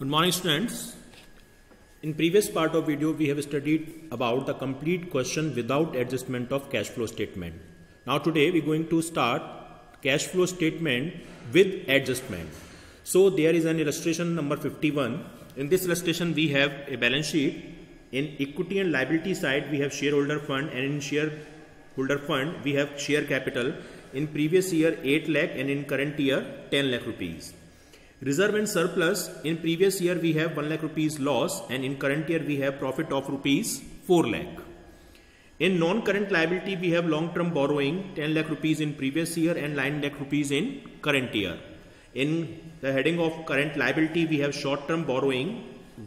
Good morning, students. In previous part of video we have studied about the complete question without adjustment of cash flow statement. Now today we are going to start cash flow statement with adjustment. So there is an illustration number 51. In this illustration we have a balance sheet. In equity and liability side we have shareholder fund, and in shareholder fund we have share capital. In previous year 8 lakh and in current year 10 lakh rupees. Reserve and surplus, in previous year we have 1 lakh rupees loss, and in current year we have profit of rupees 4 lakh. In non-current liability we have long-term borrowing 10 lakh rupees in previous year and 9 lakh rupees in current year. In the heading of current liability we have short-term borrowing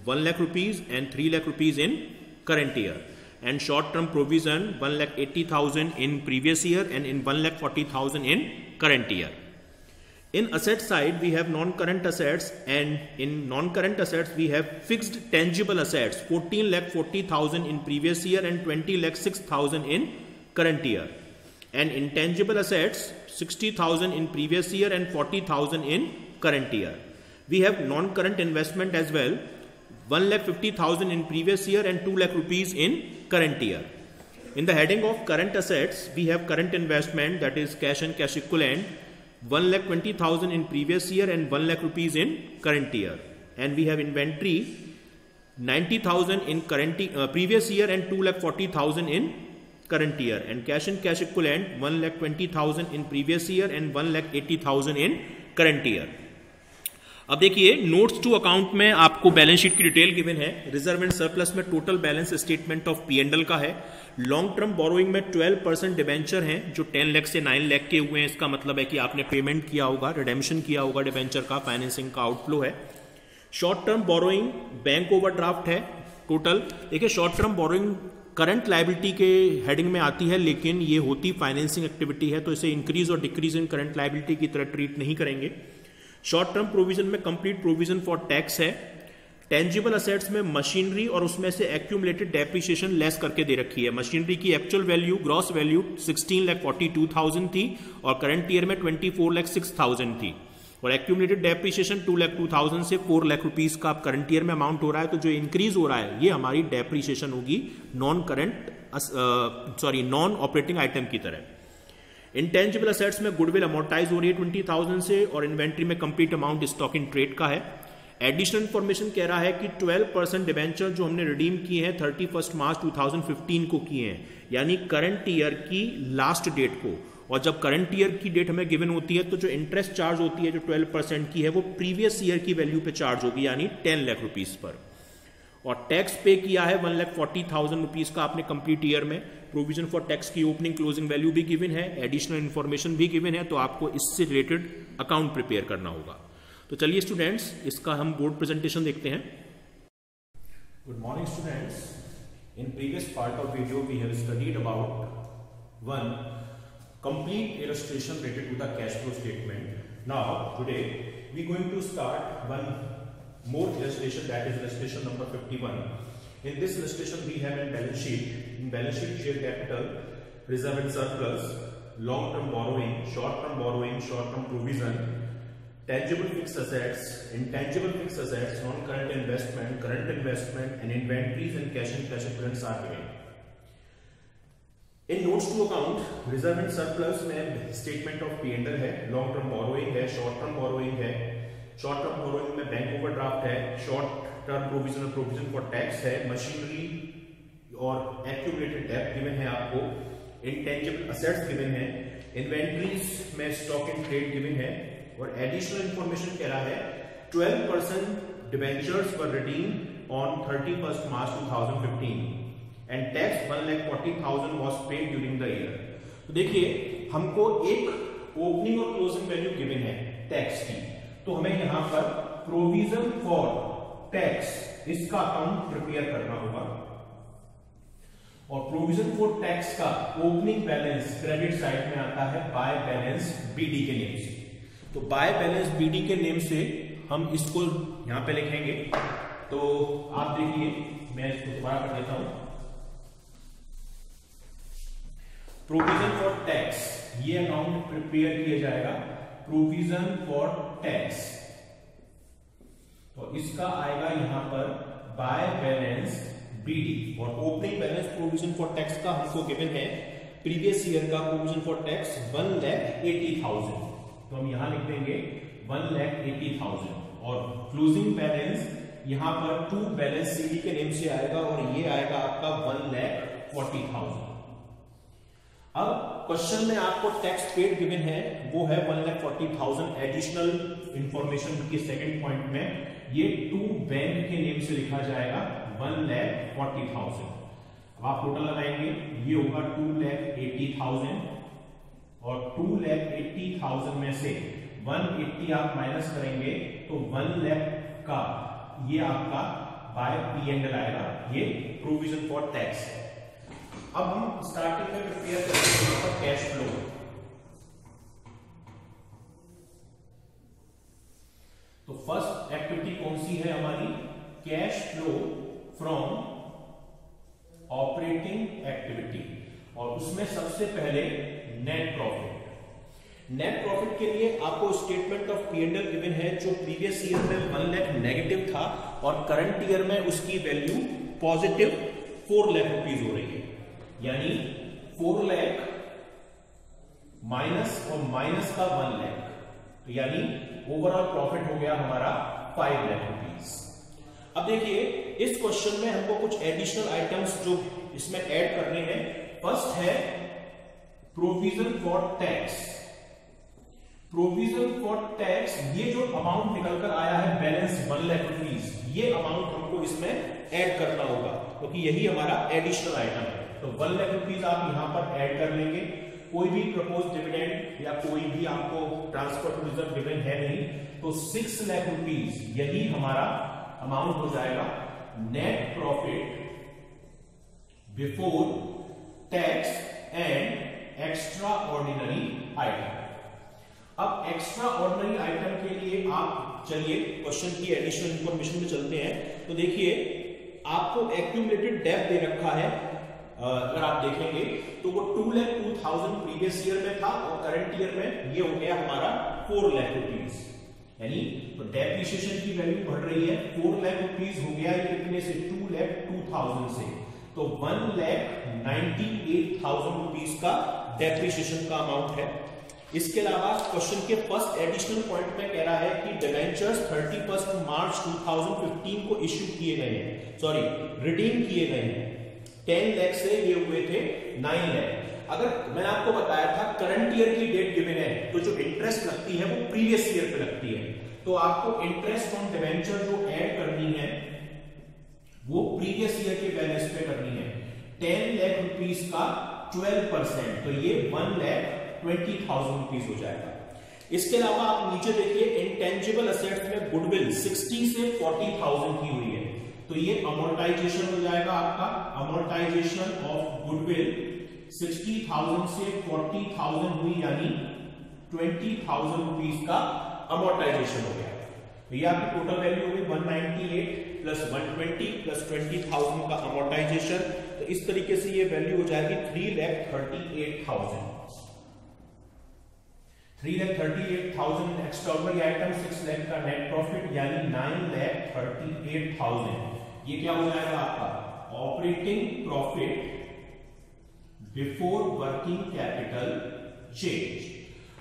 1 lakh rupees and 3 lakh rupees in current year, and short-term provision 1 lakh 80,000 in previous year and in 1 lakh 40,000 in current year. In asset side we have non-current assets, and in non-current assets we have fixed tangible assets 14 lakh 40,000 in previous year and 20 lakh 6,000 in current year, and intangible assets 60,000 in previous year and 40,000 in current year. We have non-current investment as well, 1 lakh 50,000 in previous year and 2 lakh rupees in current year. In the heading of current assets we have current investment, that is cash and cash equivalent, 1 lakh 20,000 in previous year and 1 lakh rupees in current year, and we have inventory 90,000 in previous year and 2 lakh 40,000 in current year, and cash and cash equivalent 1 lakh 20,000 in previous year and 1 lakh 80,000 in current year. अब देखिए notes to account में आपको balance sheet की detail given है. Reserve and surplus में total balance statement of P&L का है. Long term borrowing में 12% डिबेंचर हैं जो 10 लाख से 9 लाख के हुए हैं. इसका मतलब है कि आपने पेमेंट किया होगा, रिडेम्पशन किया होगा डिबेंचर का, फाइनेंसिंग का आउटफ्लो है. Short term borrowing bank overdraft है टोटल. देखिए short term borrowing current liability के हेडिंग में आती है, लेकिन ये होती फाइनेंसिंग एक्टिविटी है, तो इसे इंक्रीज और डिक्रीज इन करंट लायबिलिटी की तरह ट्रीट नहीं करेंगे. शॉर्ट टर्म प्रोविजन में कंप्लीट प्रोविजन फॉर टैक्स है. टेंजिबल असेट्स में मशीनरी और उसमें से एक्यूमुलेटेड डेप्रिसिएशन लेस करके दे रखी है. मशीनरी की एक्चुअल वैल्यू ग्रॉस वैल्यू 16,42,000 थी और करंट ईयर में 24,06,000 थी, और एक्यूमुलेटेड डेप्रिसिएशन 2,02,000 से 4 लाख रुपीज का करंट ईयर में अमाउंट हो रहा है. तो जो इंक्रीज हो रहा है ये हमारी डेप्रिसिएशन होगी नॉन ऑपरेटिंग आइटम की तरह. इंटेंजिबल असेट्स में गुडविल अमोर्टाइज हो रही है 20,000 से, और इन्वेंट्री में complete amount stock in trade का है. एडिशनल इंफॉर्मेशन कह रहा है कि 12% डिबेंचर जो हमने रिडीम किए हैं 31 मार्च 2015 को किए हैं, यानी करंट ईयर की लास्ट डेट को. और जब करंट ईयर की डेट हमें गिवन होती है तो जो इंटरेस्ट चार्ज होती है जो 12% की है वो प्रीवियस ईयर की वैल्यू पे चार्ज होगी, यानी 10 लाख रुपीज पर. और टैक्स पे किया है 1,40,000 रुपीज का आपने कंप्लीट ईयर में. प्रोविजन फॉर टैक्स की ओपनिंग क्लोजिंग वैल्यू भी गिवन है, एडिशनल इंफॉर्मेशन भी गिवन है, तो आपको इससे रिलेटेड अकाउंट प्रिपेयर करना होगा. तो चलिए स्टूडेंट्स इसका हम बोर्ड प्रेजेंटेशन देखते हैं. Good morning students. In previous part of video we have studied about one complete illustration related to the cash flow statement. Now today we going to start one more illustration, that is illustration number 51. In this illustration we have a balance sheet. In balance sheet share capital, reserve and surplus, long term borrowing, short term borrowing, short term provision, tangible fixed assets, intangible fixed assets, non current investment, current investment, and inventories and cash equivalents are given. In notes to account, reserve and surplus में statement of P&L है, long term borrowing है, short term borrowing है. Short term borrowing में bank overdraft है, short term provision for tax है, machinery और accumulated date given है आपको, इंटेंजिबल असेट्स गिवन है, इन्वेंटरीज में स्टॉक इन ट्रेड गिवन है, और एडिशनल इंफॉर्मेशन कह रहा है 12% debentures were redeemed on 31 March 2015 and tax 1,40,000 was paid during the year. तो देखिए हमको एक ओपनिंग और क्लोजिंग वैल्यू गिवन है टैक्स की, तो हमें यहां पर प्रोविजन फॉर टैक्स इसका अकाउंट प्रिपेयर करना होगा. और प्रोविजन फॉर टैक्स का ओपनिंग बैलेंस क्रेडिट साइड में आता है बाय बैलेंस बीडी के नेम से. तो बाय बैलेंस बीडी के नेम से हम इसको यहां पे लिखेंगे. तो आप देखिए मैं इसको दोबारा कर देता हूं. प्रोविजन फॉर टैक्स ये अकाउंट प्रिपेयर किया जाएगा, प्रोविजन फॉर टैक्स. तो इसका आएगा यहां पर बाय बैलेंस बीडी। और opening balance provision for tax का हमको गिवन है प्रीवियस ईयर का प्रोविजन फॉर टैक्स 1,80,000, तो हम यहां लिख देंगे 1,80,000। और क्लोजिंग बैलेंस यहां पर टू बैलेंस सीडी के नेम से आएगा और ये आएगा आपका 1,40,000। अब क्वेश्चन में आपको टैक्स पेड गिवन है वो है 1,40,000। एडिशनल इंफॉर्मेशन के सेकंड पॉइंट में ये टू बैंक के नेम से लिखा जाएगा 1,40,000। अब आप टोटल लगाएंगे, ये होगा 2,80,000 और 2,80,000 में से 180 आप माइनस करेंगे तो 1 लाख का ये आपका बाय P&L आएगा, ये प्रोविजन फॉर टैक्स है। अब हम स्टार्टिंग में प्रिपेयर करेंगे कैश फ्लो। तो फर्स्ट एक्टिविटी कौन सी है हमारी? Cash flow from operating activity, और उसमें सबसे पहले नेट प्रॉफिट। नेट प्रॉफिट के लिए आपको स्टेटमेंट ऑफ P&L गिवन है जो प्रीवियस ईयर में 1 लाख नेगेटिव था और करंट ईयर में उसकी वैल्यू पॉजिटिव 4 लाख रुपीज हो रही है, यानी 4 लाख माइनस और माइनस का 1 लाख, तो यानी ओवरऑल प्रॉफिट हो गया हमारा 5 लाख रुपीज। अब देखिए इस क्वेश्चन में हमको कुछ एडिशनल आइटम्स जो इसमें ऐड करने हैं। फर्स्ट है provision for tax. Provision for tax, ये जो अमाउंट निकलकर आया है बैलेंस 1 लाख रुपीज, ये अमाउंट हमको इसमें ऐड करना होगा क्योंकि यही हमारा एडिशनल आइटम है। तो 1 लाख रुपीज आप यहां पर ऐड कर लेंगे। कोई भी प्रपोज डिविडेंड या कोई भी आपको ट्रांसफर टू रिजर्व डिविडेंड है नहीं, तो 6 लाख रुपीज यही हमारा अमाउंट हो जाएगा net profit before tax and extra ordinary item. अब एक्स्ट्रा ऑर्डिनरी आइटम के लिए आप चलिए क्वेश्चन की एडिशनल इंफॉर्मेशन में चलते हैं। तो देखिए आपको एक्यूमुलेटेड डेब्ट दे रखा है, अगर आप देखेंगे तो वो 2,02,000 प्रीवियस ईयर में था और करंट ईयर में ये हो गया हमारा 4 लाख रुपीज, यानी तो डेप्रिसिएशन की वैल्यू बढ़ रही है। 4 लाख रुपीज हो गया ये कितने से? 2,02,000 से, तो 1,98,000 रुपीज का डेप्रिसिएशन का अमाउंट है। इसके अलावा क्वेश्चन के फर्स्ट एडिशनल पॉइंट में कह रहा है कि डिबेंचर्स 31 मार्च 2015 को इश्यू किए गए हैं, सॉरी रिडीम किए गए हैं। 10 लाख से ये हुए थे 9 लाख। अगर मैंने आपको बताया था करंट ईयर की डेट गिवन है तो जो इंटरेस्ट लगती है वो प्रीवियस ईयर पे लगती है, तो आपको इंटरेस्ट ऑन डिबेंचर जो ऐड करनी है वो प्रीवियस ईयर के बैलेंस पे करनी है। 10 लाख रुपीज का 12%, तो ये 1,20,000 रुपीज हो जाएगा। इसके अलावा आप नीचे देखिए इंटेंजिबल असेट्स में गुडविल 60 से 40,000 की हुई है, तो ये अमोर्टाइजेशन हो जाएगा आपका। अमोर्टाइजेशन ऑफ गुडविल 60,000 से 40,000 हुई, यानी 20,000 रुपीज का अमोर्टाइजेशन हो गया। तो ये आपकी टोटल वैल्यू होगी 198 प्लस 120 प्लस 20,000 का अमोर्टाइजेशन, तो इस तरीके से ये वैल्यू हो जाएगी 3,38,000। 3,38,000 एक्स्ट्राऑर्डिनरी आइटम, 6 लाख का नेट प्रॉफिट, यानी 9,38,000। ये क्या हो जाएगा आपका operating profit before working capital change.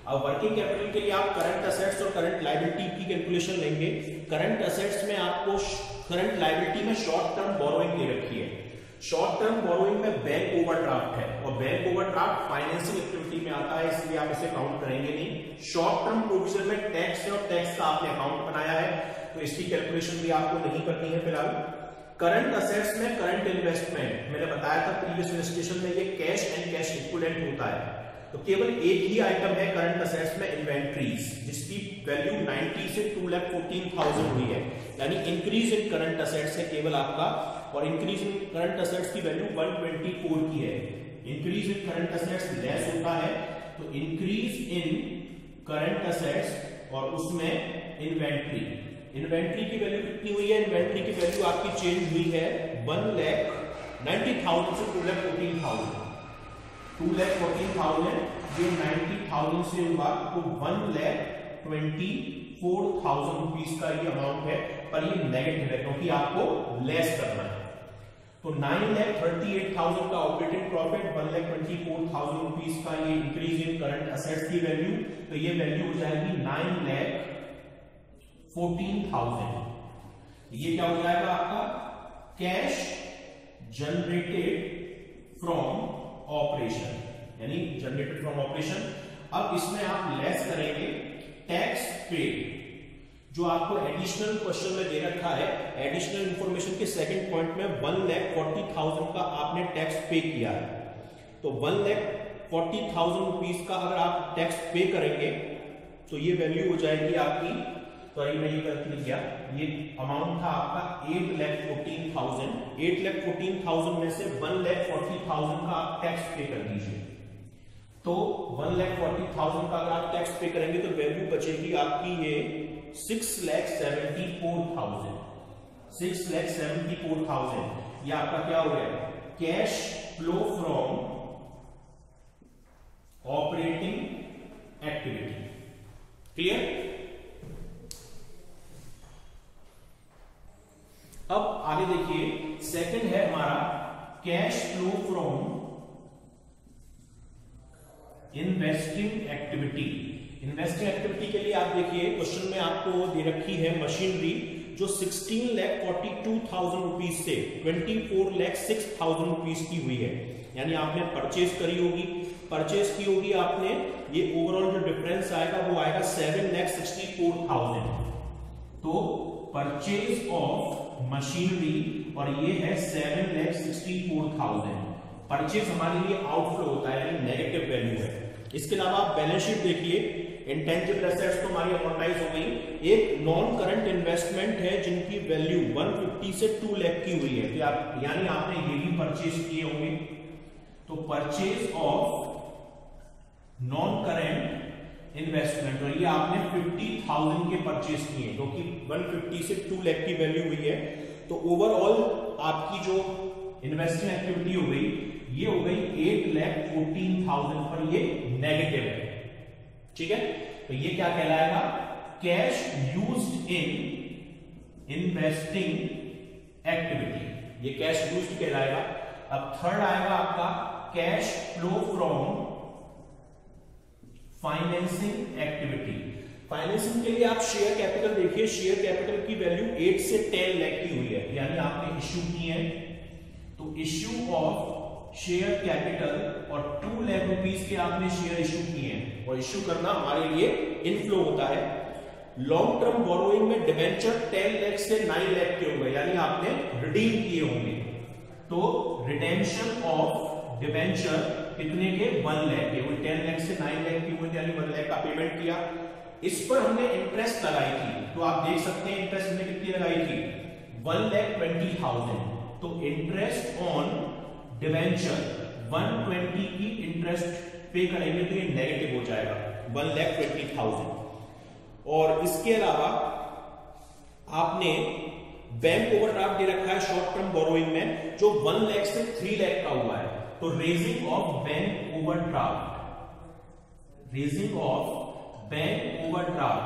अब वर्किंग कैपिटल के लिए आप करंट असेट्स और करंट लायबिलिटी की कैलकुलेशन लेंगे। करंट असेट्स में आपको करंट लायबिलिटी में शॉर्ट टर्म बोरोइंग दे रखी है। शॉर्ट टर्म बोरोइंग में बैंक ओवरड्राफ्ट है और बैंक ओवरड्राफ्ट फाइनेंसिंग एक्टिविटी में आता है, इसलिए आप इसे काउंट करेंगे नहीं। शॉर्ट टर्म प्रोविजन में टैक्स है और टैक्स का आपने अकाउंट बनाया है, तो इसकी कैलकुलेशन भी आपको नहीं करनी है फिलहाल। करंट असेट्स में करंट इन्वेस्टमेंट, मैंने बताया था प्रीवियस इन्वेस्टिगेशन में, ये कैश एंड कैश इक्विवेलेंट होता है, तो केवल एक ही आइटम है करंट असेट्स में इन्वेंट्रीज, जिसकी वैल्यू 90 से 2,14,000 हुई है, यानी इंक्रीज इन करंट असेट्स है केवल आपका, और इंक्रीज इन करंट असेट्स की वैल्यू 124 की है। Increase in current assets less होता है, तो इंक्रीज इन करंट असेट्स और उसमें इन्वेंट्री की वैल्यू कितनी हुई है? इन्वेंट्री की वैल्यू आपकी चेंज हुई है 1,90,000 से 2,14,000। 2,14,000 ये 90,000 से हुआ तो 1,20,000 24,000 रुपीज का ये अमाउंट है, पर ये नेगेटिव है क्योंकि आपको लेस करना है। तो 9,38,000 का ऑपरेटिंग प्रॉफिट, 1,24,000 रुपीज का ये इंक्रीज इन करंट असेट्स की वैल्यू, तो ये वैल्यू हो जाएगी 9,14,000। ये क्या हो जाएगा आपका कैश जनरेटेड फ्रॉम ऑपरेशन, यानी जनरेटेड फ्रॉम ऑपरेशन। अब इसमें आप लेस करेंगे टैक्स पेड, जो आपको एडिशनल क्वेश्चन में दे रखा है, एडिशनल इंफॉर्मेशन के सेकंड पॉइंट में 1,40,000 का आपने टैक्स पे किया है। तो 1,40,000 रुपीज का अगर आप टैक्स पे करेंगे तो ये वैल्यू हो जाएगी आपकी, सॉरी मैं ये गलती लिख गया, ये अमाउंट था आपका 8,14,000। 8,14,000 में से 1,40,000 का आप टैक्स पे कर दीजिए। तो 1,40,000 का अगर आप टैक्स पे करेंगे तो वैल्यू बचेगी आपकी ये 6,74,000। 6,74,000 ये आपका क्या हो गया, cash flow from operating activity. Clear? अब आगे देखिए, सेकंड है हमारा cash flow from investing activity. Investing activity के लिए आप देखिए क्वेश्चन में आपको दे रखी है मशीनरी जो 16,42,000 रुपीज से 24,06,000 रुपीज की हुई है, यानी आपने परचेज करी होगी, परचेज की होगी आपने, ये ओवरऑल जो डिफरेंस आएगा वो आएगा 7,64,000। तो परचेज ऑफ मशीनरी और ये है 7,64,000। परचेज हमारे लिए आउटफ्लो होता है, यानी नेगेटिव वैल्यू है। इसके अलावा आप बैलेंस शीट देखिए, इंटेंजिबल एसेट्स तो हमारी अमोर्टाइज हो गई। एक नॉन करंट इन्वेस्टमेंट है जिनकी वैल्यू 150 से 2 लाख की हुई है, तो आप यानी आपने ये भी परचेज किए होंगे। तो purchase of non current investment, और ये आपने 50,000 के परचेज किए क्योंकि 150 से 2 लाख की वैल्यू हुई है। तो ओवरऑल आपकी जो इन्वेस्टिंग एक्टिविटी हो गई, ये हो गई 8,14,000 पर ये नेगेटिव है। ठीक है, तो ये क्या कहलाएगा, cash used in investing activity, ये कैश यूज्ड कहलाएगा। अब थर्ड आएगा आपका cash flow from financing activity. Financing के लिए आप शेयर कैपिटल देखिए, शेयर कैपिटल की वैल्यू 8 से 10 लाख की हुई है, यानी आपने इश्यू किए हैं। तो इश्यू ऑफ शेयर कैपिटल और 2 लाख रुपीस के आपने शेयर इश्यू किए हैं, और इश्यू करना हमारे लिए इनफ्लो होता है। लॉन्ग टर्म बोरोइंग में डिवेंचर 10 लाख से 9 लाख के होंगे, यानी आपने रिडीम किए होंगे। तो रिडेम्पशन ऑफ डिवेंचर कितने के, 1 लाख के, 10 लाख से 9 लाख की हुई, यानी 1 लाख का पेमेंट किया। इस पर हमने इंटरेस्ट लगाई थी, तो आप देख सकते हैं इंटरेस्ट हमने कितनी लगाई थी, 1,20,000। तो इंटरेस्ट ऑन डिवेंचर 120 की इंटरेस्ट पे करेंगे तो ये नेगेटिव हो जाएगा 1,20,000। और इसके अलावा आपने बैंक ओवरड्राफ्ट दे रखा है शॉर्ट टर्म बोरोइंग में, जो 1 लाख से 3 लाख का हुआ है। तो raising of bank overdraft, raising of bank overdraft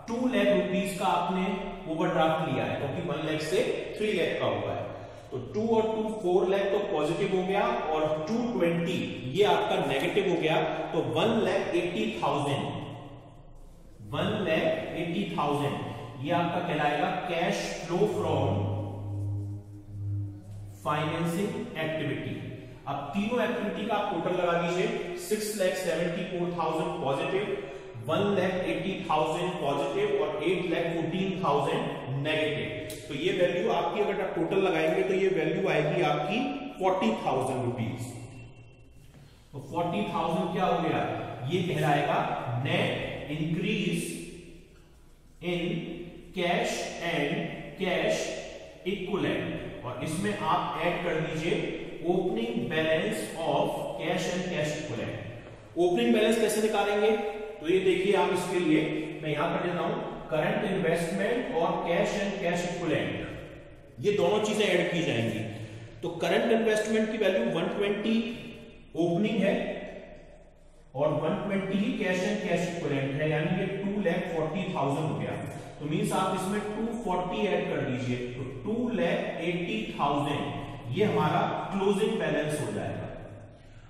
2 lakh rupees का आपने ओवरड्राफ्ट लिया है, क्योंकि 1 लाख से 3 लाख का हुआ है। तो 2 और 2 4 लाख तो पॉजिटिव हो गया, और 220 ये आपका नेगेटिव हो गया। तो 1,80,000, 1,80,000 ये आपका कहलाएगा cash flow from financing activity. अब तीनों एक्टिविटी का आप टोटल लगा दीजिए, 6,74,000 पॉजिटिव, 1,80,000 पॉजिटिव और 8,14,000 नेगेटिव। तो ये वैल्यू आपकी अगर आप टोटल लगाएंगे तो ये वैल्यू आएगी आपकी 40,000 रुपीज। तो 40,000 क्या हो गया, ये कहलाएगा net increase in cash and cash equivalent. और इसमें आप ऐड कर दीजिए opening balance of cash and cash equivalent. Opening balance कैसे निकालेंगे, तो ये देखिए आप, इसके लिए मैं यहां पर देता हूं करंट इन्वेस्टमेंट और कैश एंड कैश इक्विवेलेंट, ये दोनों चीजें ऐड की जाएंगी। तो करंट इन्वेस्टमेंट की वैल्यू 120 ओपनिंग है, और 120 ही कैश एंड कैश इक्विवेलेंट है, यानी ये 2,40,000 हो गया। तो मींस आप इसमें 240 ऐड कर दीजिए, तो 2,80,000 ये हमारा क्लोजिंग बैलेंस हो जाएगा।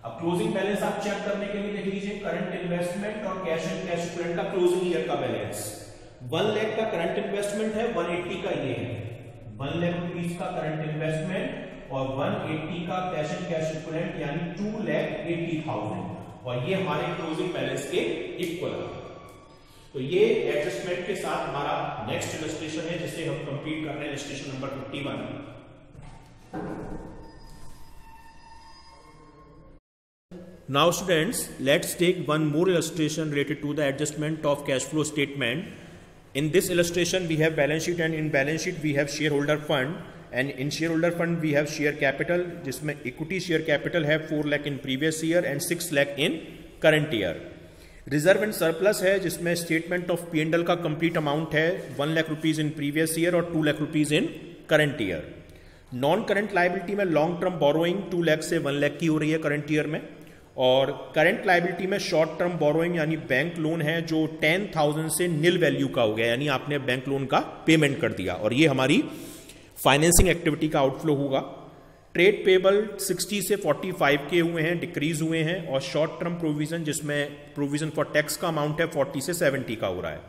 अब क्लोजिंग बैलेंस आप चेक करने के लिए देख लीजिए, करंट इन्वेस्टमेंट और कैश एंड कैश इक्विवेलेंट का क्लोजिंग ईयर का बैलेंस। 1 लाख का करंट इन्वेस्टमेंट है, 180 का ये है, 1 लाख रुपीस का करंट इन्वेस्टमेंट और 180 का कैश एंड कैश इक्विवेलेंट, यानी 2,80,000, और ये हमारे क्लोजिंग बैलेंस के इक्वल है। तो ये एडजस्टमेंट के साथ हमारा नेक्स्ट इलस्ट्रेशन है, जिसे हम कंप्लीट कर रहे हैं, illustration number 51। Now students, let's take one more illustration related to the adjustment of cash flow statement. In this illustration we have balance sheet, and in balance sheet we have shareholder fund, and in shareholder fund we have share capital, जिसमें equity share capital है 4 lakh in previous year and 6 lakh in current year. Reserve and surplus है, जिसमें statement of P&L का complete amount है 1 lakh rupees in previous year और 2 lakh rupees in current year. Non current liability में long term borrowing 2 lakh से 1 लाख की हो रही है करंट ईयर में, और करंट लायबिलिटी में शॉर्ट टर्म बोरोइंग यानी बैंक लोन है जो 10,000 से नील वैल्यू का हो गया, यानी आपने बैंक लोन का पेमेंट कर दिया, और ये हमारी फाइनेंसिंग एक्टिविटी का आउटफ्लो होगा। ट्रेड पेबल 60 से 45 के हुए हैं, डिक्रीज हुए हैं, और शॉर्ट टर्म प्रोविजन, जिसमें प्रोविजन फॉर टैक्स का अमाउंट है 40 से 70 का हो रहा है।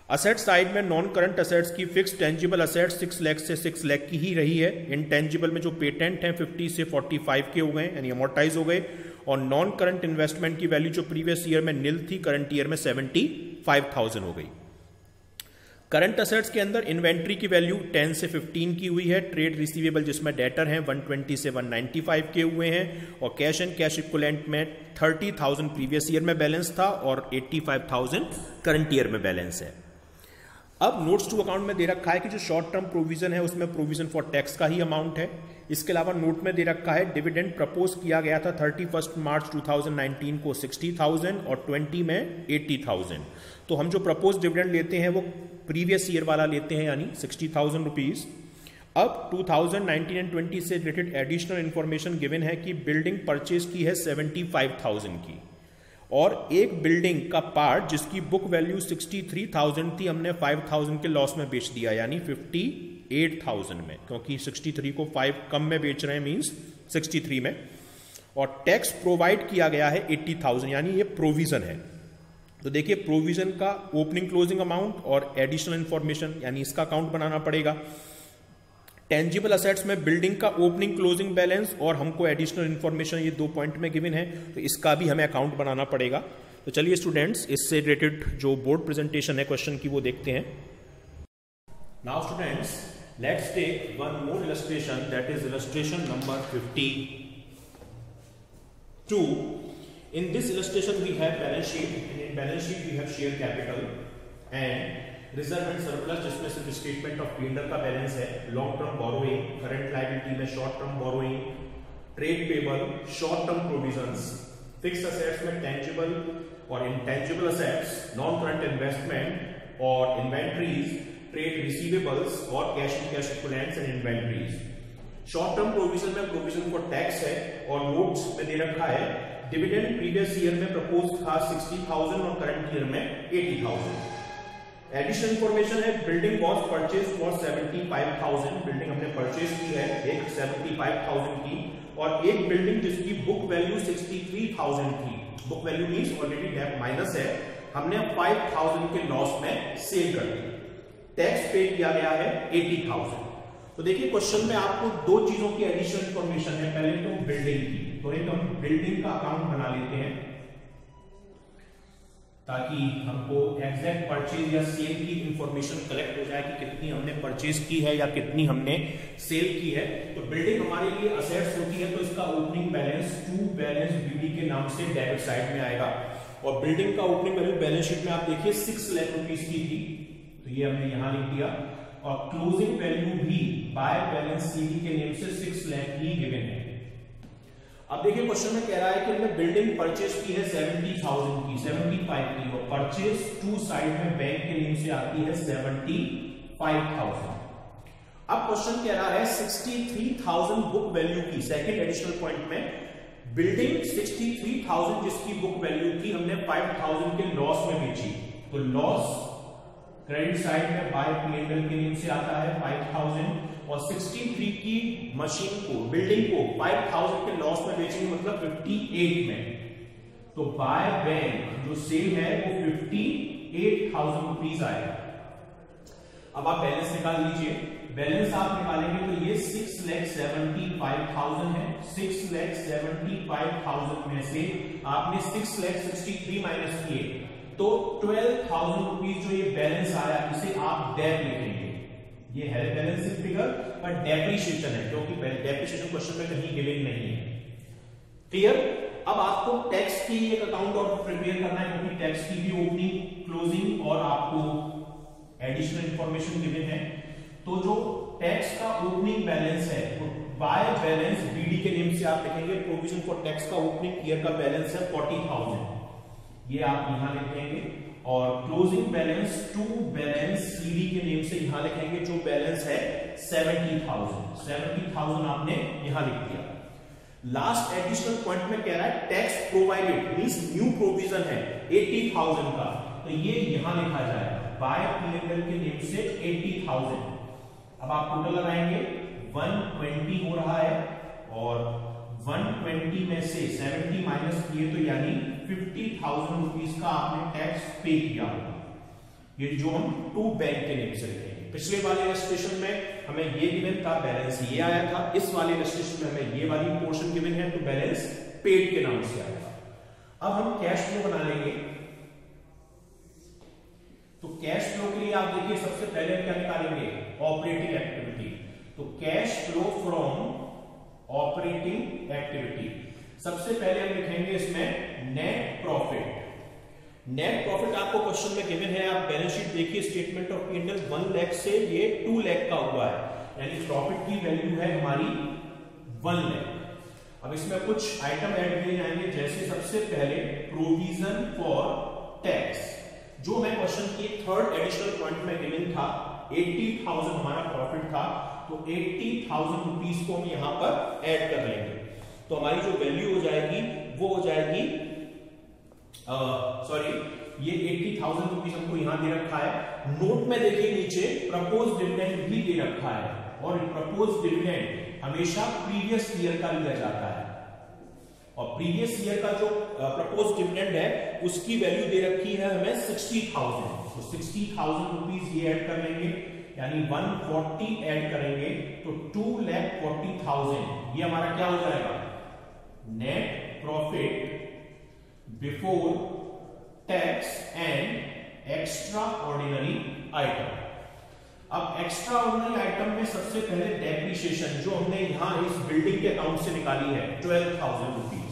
असेट साइड में नॉन करंट असेट्स की फिक्स टेंजिबल असेट्स 6 लाख से 6 लाख की ही रही है। इनटेंजिबल में जो पेटेंट है 50 से 45 के हो गए, यानी अमोर्टाइज हो गए, और नॉन करंट इन्वेस्टमेंट की वैल्यू जो प्रीवियस ईयर में निल थी, करंट ईयर में 75,000 हो गई। करंट असेट्स के अंदर इन्वेंट्री की वैल्यू 10 से 15 की हुई है। ट्रेड रिसीवेबल जिसमें डेटर हैं 120 से 195 के हुए हैं, और कैश एंड कैश इक्विवेलेंट में 30,000 प्रीवियस ईयर में बैलेंस था और 85,000 करंट ईयर में बैलेंस है। अब नोट्स टू अकाउंट में दे रखा है कि जो शॉर्ट टर्म प्रोविजन है उसमें प्रोविजन फॉर टैक्स का ही अमाउंट है। इसके अलावा नोट में दे रखा है डिविडेंड प्रपोज किया गया था 31 मार्च 2019 को 60,000 और 20 में 80,000। तो हम जो प्रपोज डिविडेंड लेते हैं वो प्रीवियस ईयर वाला लेते हैं, यानी 60,000 रुपीज। अब 2019 एंड 20 से रिलेटेड एडिशनल इंफॉर्मेशन गिवन है कि बिल्डिंग परचेज की है 75,000 की, और एक बिल्डिंग का पार्ट जिसकी बुक वैल्यू 63,000 थी, हमने 5,000 के लॉस में बेच दिया, यानी 58,000 में, क्योंकि 63 को 5 कम में बेच रहे हैं, मींस 63 में। और टैक्स प्रोवाइड किया गया है 80,000, यानी ये प्रोविजन है। तो देखिए प्रोविजन का ओपनिंग क्लोजिंग अमाउंट और एडिशनल इंफॉर्मेशन, यानी इसका अकाउंट बनाना पड़ेगा। टेंजिबल असेट्स में बिल्डिंग का ओपनिंग क्लोजिंग बैलेंस और हमको एडिशनल इंफॉर्मेशन, ये 2 पॉइंट में गिवन है, तो इसका भी हमें अकाउंट बनाना पड़ेगा। तो चलिए स्टूडेंट्स, इससे रिलेटेड जो बोर्ड प्रेजेंटेशन है क्वेश्चन की वो देखते हैं। Now students, let's take one more illustration, that is illustration number 52। In this illustration we have balance sheet, and in balance sheet we have share capital and reserve and surplus, जिसमें सिर्फ statement of P&L का balance है, long term borrowing, current liability में short term borrowing, trade payable, short term provisions, fix assets में tangible और intangible assets, non current investment और inventories, trade receivables और cash and cash equivalents and inventories. Short term provision में provision for tax है, और notes में दे रखा है डिविडेंड प्रीवियस ईयर में प्रपोज था 60,000 और करंट ईयर में 80,000। एडिशनल इंफॉर्मेशन है building was purchase for 75,000, building हमने परचेज की है एक 75,000 की, और एक बिल्डिंग जिसकी बुक वैल्यू 63,000 थी, book value means already debt minus है, हमने 5,000 के लॉस में सेल कर दी। टैक्स पे किया गया है 80,000। तो देखिए क्वेश्चन में आपको 2 चीजों की एडिशनल इंफॉर्मेशन है, पहले तो बिल्डिंग की, तो एक हम बिल्डिंग का अकाउंट बना लेते हैं ताकि हमको एग्जैक्ट परचेज या सेल की इंफॉर्मेशन कलेक्ट हो जाए कि कितनी हमने परचेज की है या कितनी हमने सेल की है। तो बिल्डिंग हमारे लिए असेट्स होती है, तो इसका opening balance to balance BD के नाम से डेबिट साइड में आएगा, और बिल्डिंग का ओपनिंग वैल्यू बैलेंस शीट में आप देखिए 6 लाख रुपीस की थी, तो ये हमने यहां लिख दिया, और क्लोजिंग वैल्यू भी बाय बैलेंस सीडी के नेम से 6 लाख ही गिवन है। अब देखिए क्वेश्चन में कह रहा है कि हमने बिल्डिंग परचेज की है 70,000 की, 75 की, और परचेज टू साइड में बैंक के नेम से आती है 75,000। अब क्वेश्चन कह रहा है 63,000 बुक वैल्यू की, सेकंड एडिशनल पॉइंट में बिल्डिंग 63,000 जिसकी बुक वैल्यू थी, हमने 5,000 के लॉस में बेची, तो लॉस क्रेडिट साइड में बाय P&L के नेम से आता है 5,000, और 63 की मशीन को, बिल्डिंग को 5,000 के लॉस में बेचेंगे, मतलब 58 में, तो बाय बैंक जो सेल है वो 58,000 रुपीज आएगा। अब आप बैलेंस निकाल लीजिए, बैलेंस आप निकालेंगे तो ये 6,75,000 है। 6,75,000 में से आपने 6,63,000 माइनस किए, तो 12,000 रुपीज जो ये बैलेंस आया, इसे आप डेट लिखेंगे। ये है बैलेंसिंग फिगर, पर डेप्रिसिएशन है, क्योंकि डेप्रिसिएशन क्वेश्चन में कहीं गिवन नहीं है। क्लियर? अब आपको टैक्स की एक अकाउंट और प्रिपेयर करना है, क्योंकि टैक्स की भी ओपनिंग, क्लोजिंग और आपको एडिशनल इंफॉर्मेशन गिवन है। तो जो टैक्स का ओपनिंग बैलेंस है, तो बाय बैलेंस बीडी के नेम से आप लिखेंगे। प्रोविजन फॉर टैक्स का ओपनिंग ईयर का बैलेंस है 40,000, ये आप यहां लिखेंगे। और closing balance to balance CD के नेम से यहां लिखेंगे, जो बैलेंस है 70,000। 70,000 आपने यहां लिख दिया। लास्ट एडिशनल पॉइंट में कह रहा है tax provided, means new provision है 80,000 का, तो ये यहां लिखा जाएगा बाय P&L के नेम से 80,000। अब आप टोटल लगाएंगे, 120 हो रहा है, और 120 में से 70 माइनस किए, तो यानी 50,000 रुपीज का आपने टैक्स पे किया होगा। ये जो हम टू बैंक के नेम से लिखेंगे। पिछले वाले इलस्ट्रेशन में हमें ये गिवन था, बैलेंस ये आया था। इस वाले इलस्ट्रेशन में हमें ये वाली पोर्शन गिवन है, तो बैलेंस पेड के नाम से आएगा। अब हम कैश फ्लो बना लेंगे। तो कैश फ्लो के लिए आप देखिए, सबसे पहले हम क्या निकालेंगे, ऑपरेटिंग एक्टिविटी। तो cash flow from operating activity, सबसे पहले हम लिखेंगे इसमें नेट प्रॉफिट। नेट प्रॉफिट आपको क्वेश्चन में गिवन है, आप बैलेंस शीट देखिए, स्टेटमेंट ऑफ P&L 1 लाख से ये 2 लाख का हुआ है, यानी प्रॉफिट की वैल्यू है हमारी 1 लाख। अब इसमें कुछ आइटम ऐड किए जाएंगे, जैसे सबसे पहले प्रोविजन फॉर टैक्स, जो मैं क्वेश्चन की थर्ड एडिशनल पॉइंट में गिवन था। 80,000 हमारा प्रॉफिट था, तो 80,000 रुपीज को हम यहां पर ऐड कर लेंगे, तो हमारी जो वैल्यू हो जाएगी वो हो जाएगी, सॉरी, ये 80,000 रुपीज हमको यहां दे रखा है। नोट में देखिए नीचे प्रपोज डिविडेंड भी दे रखा है, और प्रपोज डिविडेंड हमेशा प्रीवियस ईयर का लिया जाता है, और प्रीवियस ईयर का जो प्रपोज डिविडेंड है उसकी वैल्यू दे रखी है हमें 60,000, तो 60,000 रुपीज ये ऐड कर लेंगे, यानी 140 ऐड करेंगे, तो 2,40,000 ये हमारा क्या हो जाएगा, net profit before tax and extra ordinary item. अब एक्स्ट्रा ऑर्डिनरी आइटम में सबसे पहले डेप्रिसिएशन, जो हमने यहां इस बिल्डिंग के अकाउंट से निकाली है 12,000 रुपीज,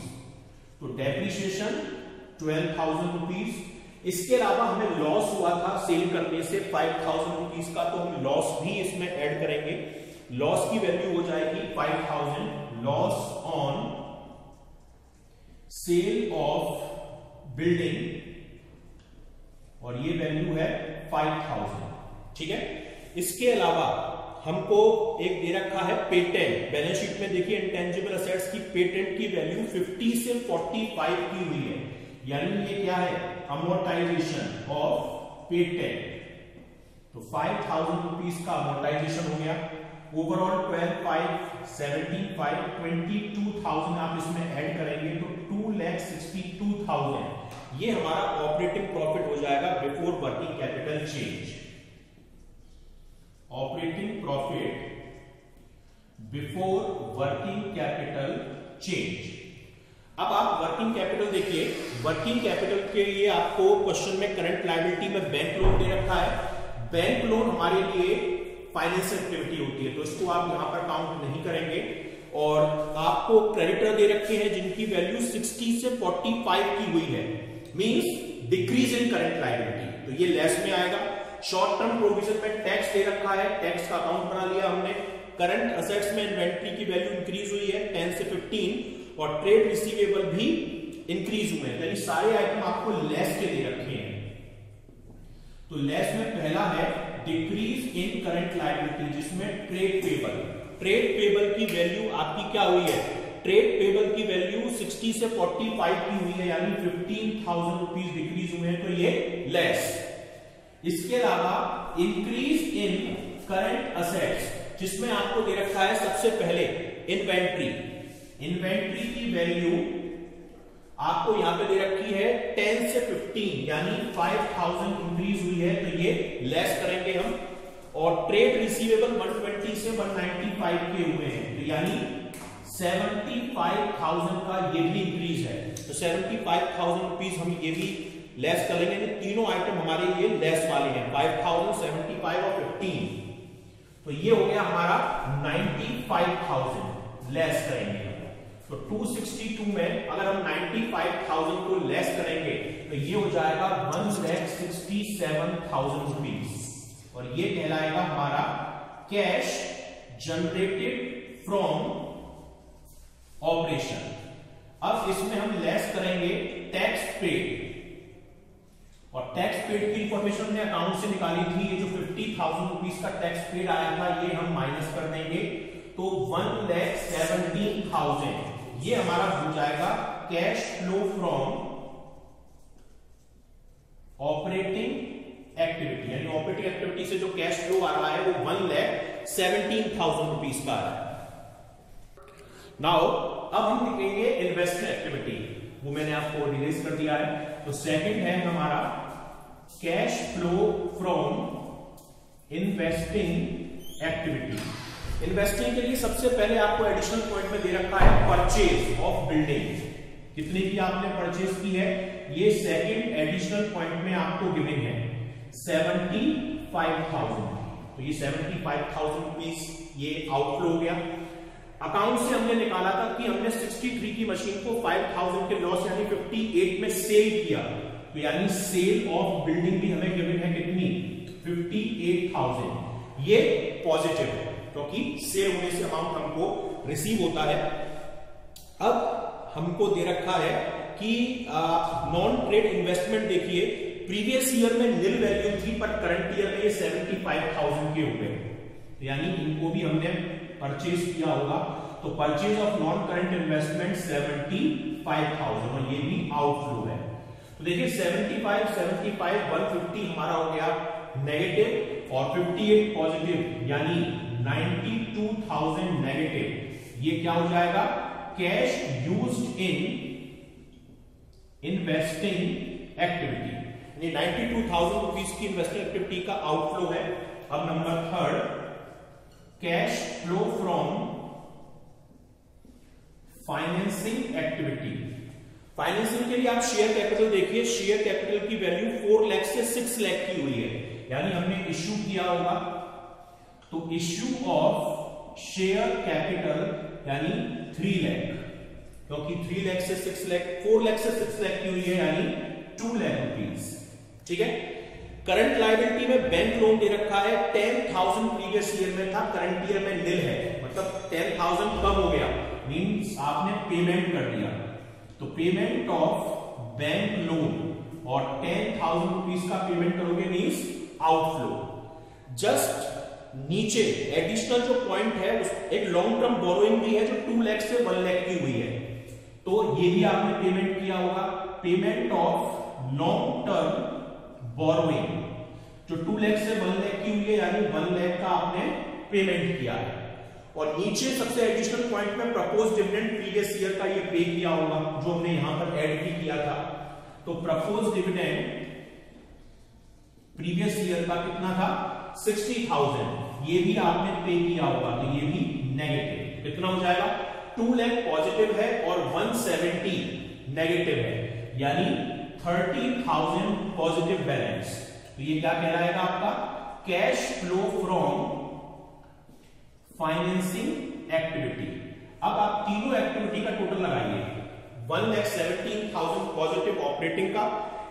तो डेप्रिसिएशन 12,000 रुपीज। इसके अलावा हमें लॉस हुआ था सेल करने से 5,000 रुपीज का, तो हम लॉस भी इसमें ऐड करेंगे। लॉस की वैल्यू हो जाएगी 5,000, loss on sale of building, और ये वैल्यू है 5,000, ठीक है। इसके अलावा हमको एक दे रखा है पेटेंट, बैलेंस शीट में देखिए इंटेंजिबल असेट्स की पेटेंट की वैल्यू 50 से 45 की हुई है, यानी ये क्या है, अमोर्टाइजेशन ऑफ पेटेंट, तो 5,000 रुपीज का अमोर्टाइजेशन हो गया। ओवरऑल 12,500, 75,000, 22,000 आप इसमें ऐड करेंगे, तो 2,62,000 ये हमारा ऑपरेटिंग प्रॉफिट हो जाएगा before working capital change. Operating profit before working capital change. अब आप वर्किंग कैपिटल देखिए, वर्किंग कैपिटल के लिए आपको क्वेश्चन में करंट लायबिलिटी में बैंक लोन दे रखा है। बैंक लोन हमारे लिए फाइनेंशियल एक्टिविटी होती है, तो इसको आप यहां पर काउंट नहीं करेंगे। और आपको क्रेडिटर दे रखे हैं जिनकी वैल्यू 60 से 45 की हुई है, means decrease in current liability, तो ये लेस में आएगा। शॉर्ट टर्म प्रोविजन में टैक्स दे रखा है, टैक्स का अकाउंट बना लिया हमने। करंट असेट्स में इन्वेंट्री की वैल्यू इंक्रीज हुई है 10 से 15, और ट्रेड रिसीवेबल भी इंक्रीज हुए हैं, यानी सारे आइटम आपको लेस के दे रखे हैं। तो लेस में पहला है डिक्रीज इन करंट लायबिलिटी, जिसमें ट्रेड पेबल की वैल्यू आपकी क्या हुई है ट्रेड पेबल की वैल्यू 60 से 45 की हुई है, यानी 15,000 रुपीज डिक्रीज हुए हैं, तो ये लेस। इसके अलावा इंक्रीज इन करंट असेट्स, जिसमें आपको दे रखा है सबसे पहले इन्वेंट्री। इन्वेंट्री की वैल्यू आपको यहां पे दे रखी है 10 से 15, यानी 5,000 इंक्रीज हुई है, तो ये लेस करेंगे हम। और ट्रेड रिसीवेबल 120 से 195 के हुए हैं, तो यानी 75,000 का ये भी इंक्रीज है, तो 75,000 रुपीज हम ये भी लेस कर लेंगे। तीनों आइटम हमारे लिए लेस वाले हैं, 5,000, 75 और 15, तो ये हो गया हमारा 95,000 लेस करेंगे। तो 262 में अगर हम 95,000 को लेस करेंगे तो ये हो जाएगा 1,67,000 रुपीज, और ये कहलाएगा हमारा कैश जनरेटेड फ्रॉम ऑपरेशन। अब इसमें हम लेस करेंगे टैक्स पेड, और टैक्स पेड की इंफॉर्मेशन हमने अकाउंट से निकाली थी। ये जो 50,000 रुपीज का टैक्स पेड आया था, ये हम माइनस कर देंगे, तो 1,17,000 ये हमारा हो जाएगा cash flow from operating activity, यानी ऑपरेटिंग एक्टिविटी से जो कैश फ्लो आ रहा है वो 1,17,000 रुपीज का आ रहा है। नाउ अब हम लिखेंगे इन्वेस्टमेंट एक्टिविटी, वो मैंने आपको रिलीज कर दिया है। तो सेकंड है हमारा cash flow from investing activity. Investing के लिए सबसे पहले आपको एडिशनल पॉइंट में दे रखा है परचेज ऑफ बिल्डिंग, कितने की आपने परचेज की है, ये सेकंड एडिशनल पॉइंट में आपको गिविंग है 75,000, तो ये 75,000 रुपीज ये आउटफ्लो हो गया। अकाउंट से हमने निकाला था कि हमने 63 की मशीन को 5,000 के लॉस यानी 58 में सेल किया, तो यानी सेल ऑफ बिल्डिंग भी हमें गिवन है कितनी, 58,000, ये पॉजिटिव है क्योंकि सेल होने से अमाउंट हमको रिसीव होता है। अब हमको दे रखा है कि नॉन ट्रेड इन्वेस्टमेंट, देखिए प्रीवियस ईयर में नील वैल्यू थी, पर करंट ईयर में ये 75,000 के हुए, यानी इनको भी हमने परचेज किया होगा, तो purchase of non current investment 75,000, और ये भी आउटफ्लो है। तो देखिए 75, 150 हमारा हो गया नेगेटिव और 58 पॉजिटिव, यानी 92,000 नेगेटिव। ये क्या हो जाएगा, cash used in investing activity, यानी 92,000 रुपीज की इन्वेस्टिंग एक्टिविटी का आउटफ्लो है। अब number third, cash flow from financing activity. Financing के लिए आप शेयर कैपिटल देखिए, शेयर कैपिटल की वैल्यू 4 लाख से 6 लाख की हुई है, यानी हमने इश्यू किया होगा, तो इश्यू ऑफ शेयर कैपिटल यानी 3 लाख, क्योंकि 3 लाख से 6 लाख, 4 लाख से 6 लाख की हुई है, यानी 2 लाख रुपीज, ठीक है। करंट लायबिलिटी में बैंक लोन दे रखा है 10,000 प्रीवियस ईयर में था, करंट ईयर में निल है, मतलब 10,000 कम हो गया, मींस आपने पेमेंट कर दिया, तो पेमेंट ऑफ बैंक लोन और 10,000 रुपीज का पेमेंट करोगे मींस आउटफ्लो। जस्ट नीचे एडिशनल जो पॉइंट है एक लॉन्ग टर्म बोरोइंग भी है जो 2 लाख से 1 लाख की हुई है, तो ये भी आपने पेमेंट किया होगा। Payment of long term borrowing जो 2 लाख से 1 लाख की हुई है, यानी 1 लाख का आपने पेमेंट किया है। और नीचे सबसे एडिशनल पॉइंट में प्रपोज डिविडेंड प्रीवियस ईयर का ये पे किया होगा, जो हमने यहां पर ऐड भी किया था, तो प्रपोज डिविडेंड प्रीवियस ईयर का कितना था, 60,000, ये भी आपने पे किया होगा, तो ये भी नेगेटिव, कितना हो जाएगा, 2 लाख पॉजिटिव है और 170 नेगेटिव है, यानी 30,000 पॉजिटिव बैलेंस। तो ये क्या कहलाएगा आपका, cash flow from financing activity. अब आप तीनों एक्टिविटी का टोटल लगाइए, 1,17,000 पॉजिटिव ऑपरेटिंग का,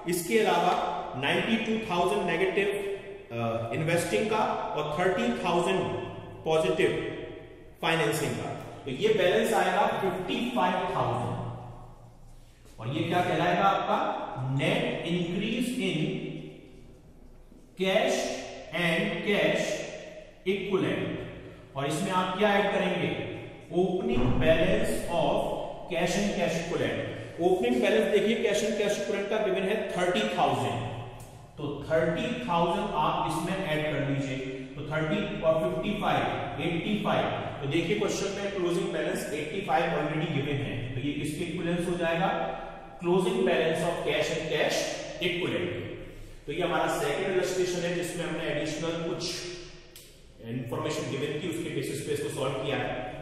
इसके अलावा 92,000 नेगेटिव इन्वेस्टिंग का और 30,000 पॉजिटिव फाइनेंसिंग का, तो ये बैलेंस आएगा 55,000, और ये क्या कहलाएगा आपका, net increase in cash and cash equivalent. और इसमें आप क्या ऐड करेंगे, opening balance of cash and cash equivalent. Opening balance देखिए कैश एंड कैश इक्विवेलेंट का गिवन है 30,000, तो 30,000 आप इसमें ऐड कर लीजिए, तो 30 और 55 85। तो देखिए क्वेश्चन में क्लोजिंग बैलेंस 85 ऑलरेडी गिवन है, तो ये किसके इक्विवेलेंस हो जाएगा, closing balance of cash and cash equivalent. तो ये हमारा सेकंड इलस्ट्रेशन है जिसमें हमने एडिशनल कुछ इंफॉर्मेशन गिवन थी, उसके बेसिस पे इसको सॉल्व किया है।